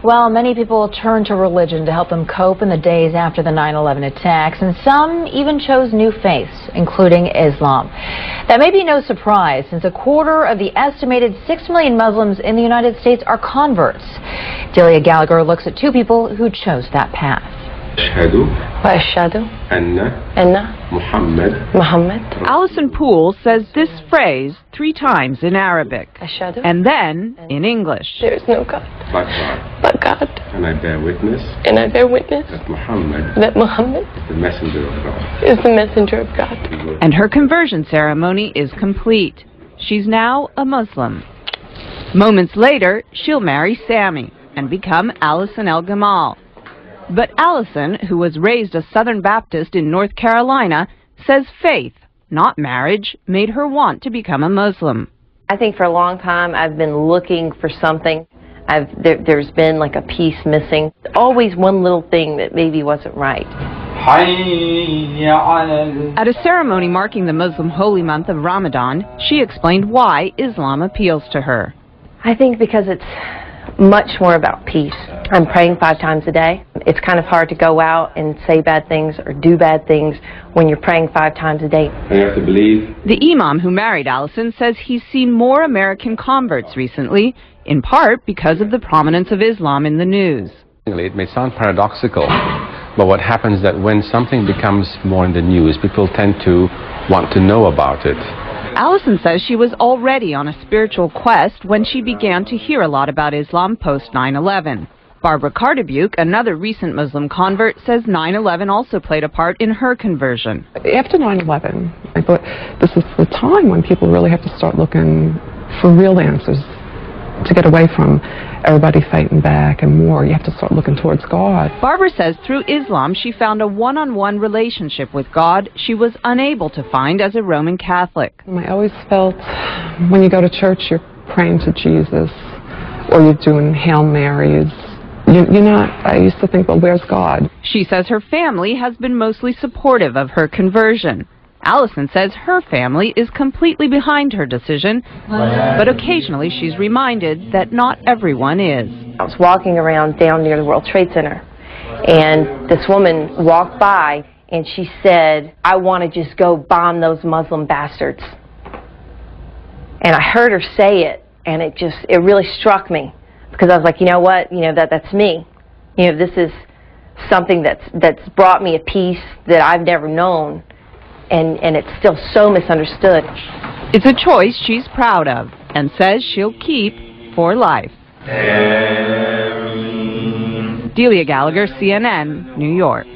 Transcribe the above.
Well, many people turned to religion to help them cope in the days after the 9/11 attacks, and some even chose new faiths, including Islam. That may be no surprise, since a quarter of the estimated 6 million Muslims in the United States are converts. Delia Gallagher looks at two people who chose that path. Allison Poole says this phrase 3 times in Arabic and then in English. There is no God but God. And I bear witness That Muhammad is the messenger of God. And her conversion ceremony is complete. She's now a Muslim. Moments later, she'll marry Sammy and become Allison El Gamal. But Allison, who was raised a Southern Baptist in North Carolina, says faith, not marriage, made her want to become a Muslim. I think for a long time I've been looking for something. There's been like a piece missing. Always one little thing that maybe wasn't right. At a ceremony marking the Muslim holy month of Ramadan, she explained why Islam appeals to her. I think because it's much more about peace. I'm praying 5 times a day. It's kind of hard to go out and say bad things or do bad things when you're praying 5 times a day. I have to believe. The imam who married Allison says he's seen more American converts recently, in part because of the prominence of Islam in the news. It may sound paradoxical, but what happens is that when something becomes more in the news, people tend to want to know about it. Allison says she was already on a spiritual quest when she began to hear a lot about Islam post 9/11. Barbara Cardebuke, another recent Muslim convert, says 9/11 also played a part in her conversion. After 9/11, I thought this is the time when people really have to start looking for real answers, to get away from everybody fighting back and more. You have to start looking towards God. Barbara says through Islam she found a one-on-one relationship with God she was unable to find as a Roman Catholic. I always felt when you go to church you're praying to Jesus or you're doing Hail Marys. You're not, I used to think, well, where's God? She says her family has been mostly supportive of her conversion. Allison says her family is completely behind her decision, but occasionally she's reminded that not everyone is. I was walking around down near the World Trade Center, and this woman walked by, and she said, "I want to just go bomb those Muslim bastards." And I heard her say it, and it really struck me, because I was like, you know what, that's me. This is something that's brought me a peace that I've never known. And it's still so misunderstood. It's a choice she's proud of and says she'll keep for life. Delia Gallagher, CNN, New York.